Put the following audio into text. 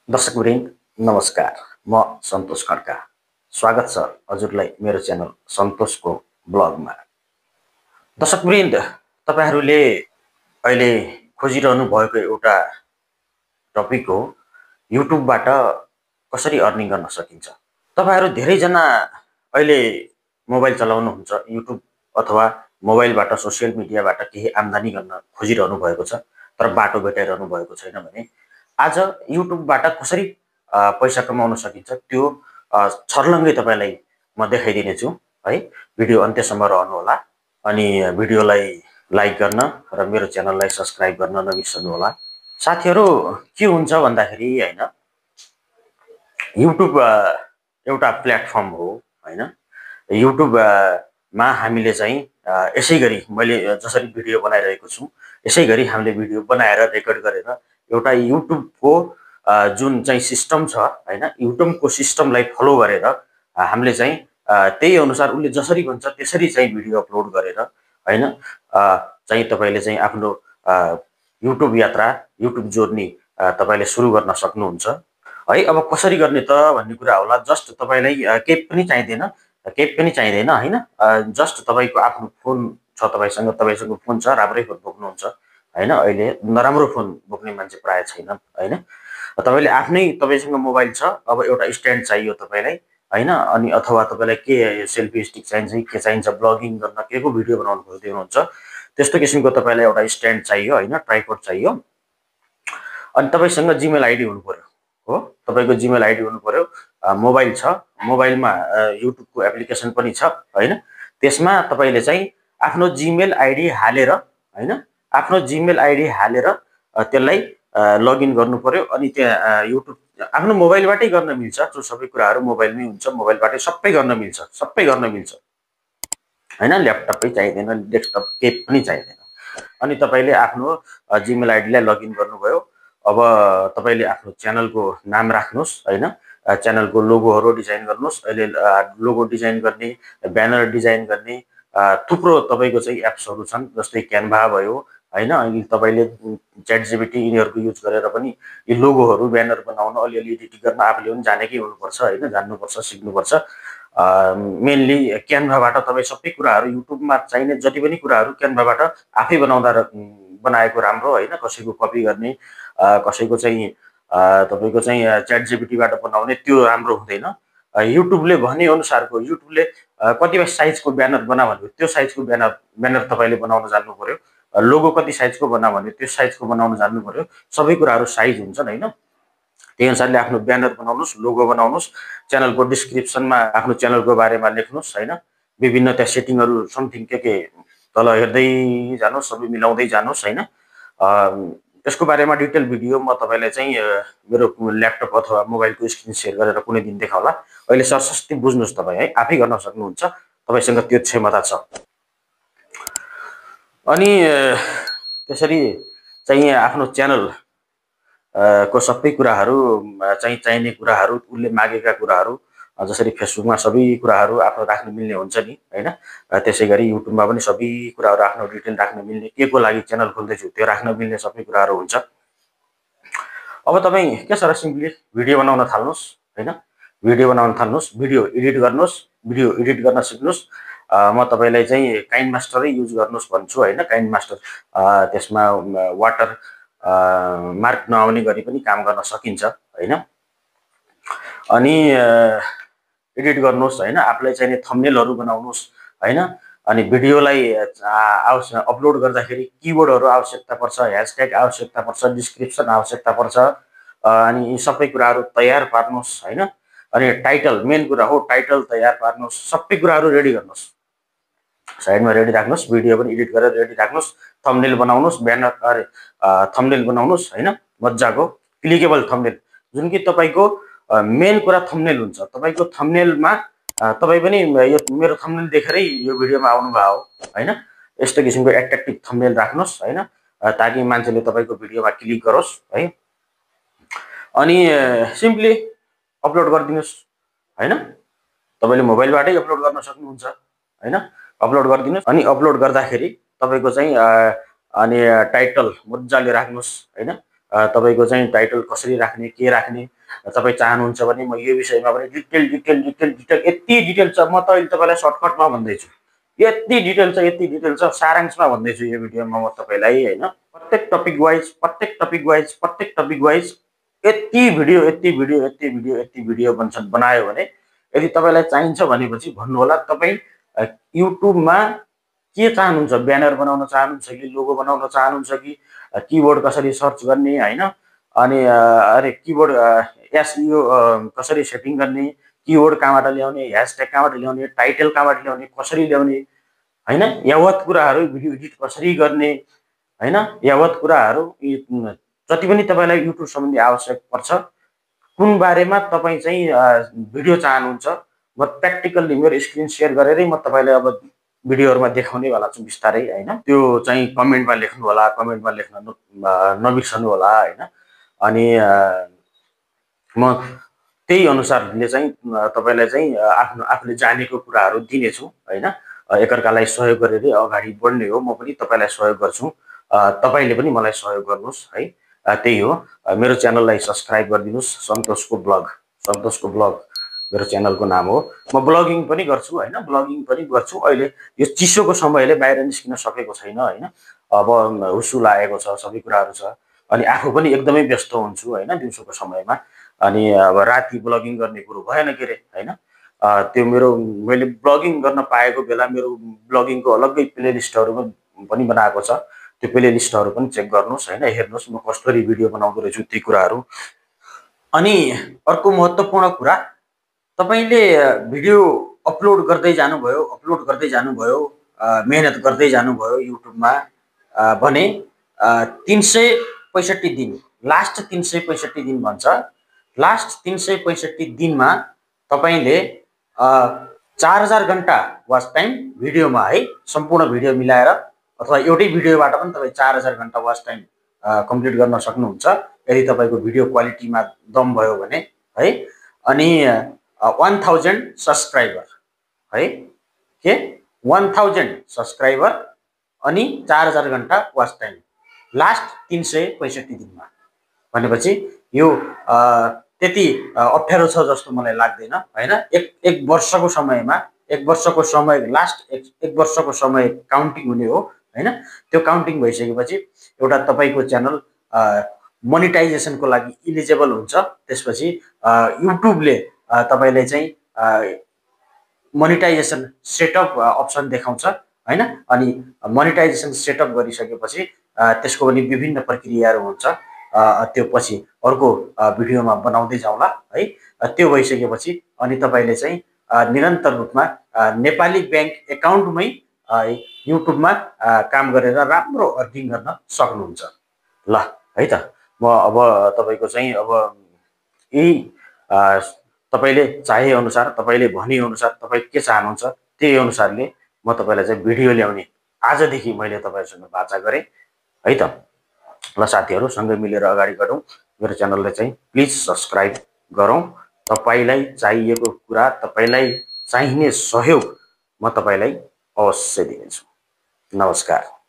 दर्शकवृन्द नमस्कार। म सन्तोष खड्का। स्वागत छ हजुरलाई मेरो च्यानल सन्तोषको ब्लगमा। दर्शकवृन्द, तपाईहरूले अहिले खोजिरहनु भएको एउटा टपिक हो युट्युबबाट कसरी अर्निङ गर्न सकिन्छ। तपाईहरू धेरैजना अहिले मोबाइल चलाउनुहुन्छ, युट्युब अथवा मोबाइलबाट सोसियल मिडियाबाट केही आम्दानी गर्न खोजिरहनु भएको छ, तर बाटो भेटाइरहनु भएको छैन भने आज युट्युबबाट कसरी पैसा कमाउन सकिन्छ त्यो छर्लङ्गै तपाईँलाई म देखाइदिनेछु है। भिडियो अन्त्यसम्म रहनुहोला अनि भिडियोलाई लाइक गर्न र मेरो च्यानललाई सब्स्क्राइब गर्न नबिर्सनुहोला। साथीहरू, के हुन्छ भन्दाखेरि हैन, युट्युब एउटा प्लेटफर्म हो हैन। युट्युबमा हामीले चाहिँ यसैगरी मैले जसरी भिडियो बनाइरहेको छु यसैगरी हामीले भिडियो बनाएर रेकर्ड गरेर एउटा युट्युबको जुन चाहिँ सिस्टम छ हैन, युट्युबको सिस्टमलाई फलो गरेर हामीले चाहिँ त्यही अनुसार उसले जसरी भन्छ त्यसरी चाहिँ भिडियो अपलोड गरेर हैन चाहिँ तपाईले चाहिँ आफ्नो युट्युब यात्रा, युट्युब जर्नी तपाईले सुरु गर्न सक्नुहुन्छ है। अब कसरी गर्ने त भन्ने कुरा होला। जस्ट तपाईलाई केही पनि चाहिँदैन हैन। जस्ट तपाईको आफ्नो फोन छ, तपाईसँग फोन छ, राम्रै फोन बोक्नुहुन्छ हैन। अहिले नराम्रो फोन बोक्ने मान्छे प्राय छैन हैन। तपाईसँग मोबाइल छ, अब एउटा स्ट्यान्ड चाहियो तपाईलाई हैन। अनि अथवा तपाईलाई के सेल्फी स्टिक चाहिन्छ, के चाहिन्छ, ब्लगिङ गर्न केको भिडियो बनाउनु खोज्दै हुनुहुन्छ त्यस्तो किसिमको तपाईलाई एउटा स्ट्यान्ड चाहियो हैन, ट्राइपड चाहियो। अनि तपाईसँग जीमेल आइडी हुनु पर्यो हो, तपाईको जीमेल आइडी हुनु पर्यो। मोबाइल छ, मोबाइलमा युट्युबको एप्लिकेसन पनि छ हैन। त्यसमा तपाईले चाहिँ आफ्नो जीमेल आइडी हालेर हैन, आफ्नो जीमेल आइडी हालेर त्यसलाई लगइन गर्नु पर्यो। अनि त्यहाँ युट्युब आफ्नो मोबाइलबाटै गर्न मिल्छ। जो सबै कुराहरू मोबाइलमै हुन्छ, मोबाइलबाटै सबै गर्न मिल्छ हैन। ल्यापटपै चाहिँदैन, डेस्कटप केही पनि चाहिँदैन। अनि तपाईले आफ्नो जीमेल आइडीलाई लगइन गर्नुभयो। अब तपाईले आफ्नो च्यानलको नाम राख्नुस् हैन, च्यानलको लोगोहरू डिजाइन गर्नुस्। अहिले लोगो डिजाइन गर्ने, ब्यानर डिजाइन गर्ने थुप्रो तपाईको चाहिँ एप्सहरू छन्, जस्तै क्यानभा भयो हैन। अनि तपाईले च्याट जीपीटी यिनीहरूको युज गरेर पनि यी लोगोहरू, ब्यानर बनाउन, अलिअलि एडिटिङ गर्न आफूले पनि जानेकै हुनुपर्छ हैन, जान्नुपर्छ, सिक्नुपर्छ। मेनली क्यानभाबाट तपाईँ सबै कुराहरू युट्युबमा चाहिने जति पनि कुराहरू क्यानभाबाट आफै बनाएको राम्रो हैन। कसैको कपी गर्ने, कसैको चाहिँ तपाईको चाहिँ च्याट जीपीटीबाट बनाउने त्यो राम्रो हुँदैन। युट्युबले भने अनुसारको, युट्युबले कतिपय साइजको ब्यानर बना भन्यो त्यो साइजको ब्यानर तपाईले बनाउन जान्नु पर्यो। लोगो कति साइजको बना भन्यो त्यो साइजको बनाउन जान्नु पर्यो। सबै कुराहरू साइज हुन्छन् हैन। त्यही अनुसारले आफ्नो ब्यानर बनाउनुस्, लोगो बनाउनुस्। च्यानलको डिस्क्रिप्सनमा आफ्नो च्यानलको बारेमा लेख्नुस् हैन। विभिन्न त्यहाँ सेटिङहरू समथिङ के तल हेर्दै जानुस्, सबै मिलाउँदै जानुस् हैन। त्यसको बारेमा डिटेल भिडियो म तपाईलाई चाहिँ मेरो ल्यापटप अथवा मोबाइलको स्क्रिन शेयर गरेर कुनै दिन देखाउला। अहिले सरसस्ती बुझ्नुस् तपाई है, आफै गर्न सक्नुहुन्छ, तपाईसँग त्यो क्षमता छ। अनि त्यसरी चाहिँ आफ्नो च्यानल को सबै कुराहरू चाहिँ चाहिने कुराहरू, उसले मागेका कुराहरू, जसरी फेसबुकमा सबै कुराहरू आफ्नो राख्न मिल्ने हुन्छ नि हैन, त्यसैगरी युट्युबमा पनि सबै कुराहरू आफ्नो डिटेल राख्न मिल्ने, के को लागि च्यानल खोल्दैछु त्यो राख्न मिल्ने सबै कुराहरू हुन्छ। अब तपाईँ के छ र सिम्पली भिडियो बनाउन थाल्नुस् हैन। भिडियो बनाउन थाल्नुस्, भिडियो एडिट गर्नुस्, भिडियो एडिट गर्न सिक्नुस्। म तपाईलाई चाहिँ काइनमास्टरै युज गर्नुस् भन्छु हैन। काइनमास्टर त्यसमा वाटर मार्क नआउने गरी पनि काम गर्न सकिन्छ हैन। अनि एडिट गर्नुस् हैन, आफूलाई चाहिने थम्बनेलहरू बनाउनुस् हैन। अनि भिडियोलाई अपलोड गर्दाखेरि किवर्डहरू आवश्यकता पर्छ, ह्यासट्याग आवश्यकता पर्छ, डिस्क्रिप्सन आवश्यकता पर्छ। अनि यी सबै कुराहरू तयार पार्नुस् हैन। अनि टाइटल मेन कुरा हो, टाइटल तयार पार्नुस्, सबै कुराहरू रेडी गर्नुस्, साइडमा रेडी राख्नुस्। भिडियो पनि एडिट गरेर रेडी राख्नुस्। थम्बनेल बनाउनुस्, ब्यानर थम्बनेल बनाउनुस् हैन, मज्जाको क्लिकेबल थम्बनेल, जुन कि तपाईको मेन कुरा थम्बनेल हुन्छ। तपाईको थम्बनेलमा तपाई पनि यो मेरो थम्बनेल देखेरै यो भिडियोमा आउनुभयो हैन। यस्तो किसिमको एट्र्याक्टिभ थम्बनेल राख्नुस् हैन, ताकि मान्छेले तपाईको भिडियोमा क्लिक गरोस् है। अनि सिम्पली अपलोड गरिदिनुस् हैन। तपाईले मोबाइलबाटै अपलोड गर्न सक्नुहुन्छ हैन। अपलोड गरिदिनुस्। अनि अपलोड गर्दाखेरि तपाईको चाहिँ अनि टाइटल मज्जाले राख्नुस् हैन। तपाईको चाहिँ टाइटल कसरी राख्ने, के राख्ने तपाईँ चाहनुहुन्छ भने म यो विषयमा पनि डिटेल यति डिटेल छ। म त अहिले तपाईँलाई सर्टकटमा भन्दैछु, यति डिटेल छ सारांशमा भन्दैछु यो भिडियोमा म तपाईँलाई होइन। प्रत्येक टपिक वाइज यति भिडियो बनायो भने यदि तपाईँलाई चाहिन्छ भनेपछि भन्नुहोला। तपाईँ युट्युबमा के चाहनुहुन्छ, ब्यानर बनाउन चाहनुहुन्छ कि लोगो बनाउन चाहनुहुन्छ कि किबोर्ड कसरी सर्च गर्ने होइन, अनि अरे किबोर्ड एसइओ कसरी सेटिङ गर्ने, किबोर्ड कहाँबाट ल्याउने, ह्यासट्याग कहाँबाट ल्याउने, टाइटल कहाँबाट ल्याउने, कसरी ल्याउने होइन, यावत कुराहरू, भिडियो एडिट कसरी गर्ने होइन, यावत कुराहरू जति पनि तपाईँलाई युट्युब सम्बन्धी आवश्यक पर्छ, कुन बारेमा तपाईँ चाहिँ भिडियो चाहनुहुन्छ, म प्र्याक्टिकल्ली मेरो स्क्रिन सेयर गरेरै म तपाईँलाई अब भिडियोहरुमा देखाउनेवाला छु बिस्तारै होइन। त्यो चाहिँ कमेन्टमा लेख्नु होला, कमेन्टमा लेख्न नबिर्सनु होला होइन। अनि म त्यही अनुसारले चाहिँ तपाईलाई चाहिँ आफूले जानेको कुराहरू दिनेछु होइन। एकअर्कालाई सहयोग गरेर अगाडि बढ्ने हो, म पनि तपाईलाई सहयोग गर्छु, तपाईले पनि मलाई सहयोग गर्नुहोस् है। त्यही हो। मेरो च्यानललाई सब्स्क्राइब गरिदिनुस्। सन्तोषको ब्लग मेरो च्यानलको नाम हो। म ब्लगिङ पनि गर्छु होइन, अहिले यो चिसोको समयले बाहिर निस्किन सकेको छैन होइन। अब हुस्सु लागेको छ, सबै कुराहरू छ, अनि आफू पनि एकदमै व्यस्त हुन्छु होइन दिउँसोको समयमा। अनि अब राति ब्लगिङ गर्ने कुरो भएन के रे होइन। त्यो मैले ब्लगिङ गर्न पाएको बेला मेरो ब्लगिङको अलग्गै प्लेलिस्टहरू पनि बनाएको छ। त्यो प्लेलिस्टहरू पनि चेक गर्नुहोस् होइन, हेर्नुहोस् म कसरी भिडियो बनाउँदो रहेछु ती कुराहरू। अनि अर्को महत्त्वपूर्ण कुरा, तपाईले भिडियो अपलोड गर्दै जानुभयो, मेहनत गर्दै जानुभयो युट्युबमा भने 365 दिन, लास्ट 365 दिन भन्छ, लास्ट 365 दिनमा तपाईले 4000 घण्टा वाच टाइम भिडियोमा है, सम्पूर्ण भिडियो मिलाएर अथवा एउटै भिडियोबाट पनि तपाईँ 4000 घण्टा वाच टाइम कम्प्लिट गर्न सक्नुहुन्छ यदि तपाईको भिडियो क्वालिटीमा दम भयो भने है। अनि 1000 सब्स्क्राइबर है, के 1000 सब्स्क्राइबर अनि 4000 घण्टा वाच टाइम लास्ट 365 दिनमा भनेपछि यो त्यति अप्ठ्यारो छ जस्तो मलाई लाग्दैन हैन। एक वर्षको समयमा, लास्ट एक वर्षको समय काउन्टिङ हुने हो हैन। त्यो काउन्टिङ भइसकेपछि एउटा तपाईको च्यानल मोनेटाइजेसनको लागि इलिजिबल हुन्छ। त्यसपछि युट्युबले तपाईलाई चाहिँ मोनेटाइजेसन सेटअप अप्सन देखाउँछ हैन। अनि मोनेटाइजेसन सेटअप गरिसकेपछि त्यसको पनि विभिन्न प्रक्रियाहरू हुन्छ। त्यो पछि अर्को भिडियोमा बनाउँदै जाउँला है। त्यो भइसकेपछि अनि तपाईले चाहिँ निरन्तर रूपमा नेपाली बैंक एकाउन्टमै युट्युबमा काम गरेर राम्रो अर्निङ गर्न सक्नुहुन्छ ल है त। म अब तपाईको चाहिँ अब यही तपाईले चाहे अनुसार, तपाईले भने अनुसार, तपाई के चाहनुहुन्छ त्यही अनुसारले म तपाईलाई चाहिँ भिडियो ल्याउने आजदेखि मैले तपाईहरुसँग वाचा गरे है त। ल साथीहरु, सँगै मिलेर अगाडि बढौं। मेरो च्यानललाई चाहिँ प्लिज सब्स्क्राइब गरौँ। तपाईलाई चाहिएको कुरा, तपाईलाई चाहिने सहयोग म तपाईलाई अवश्य दिनेछु। नमस्कार।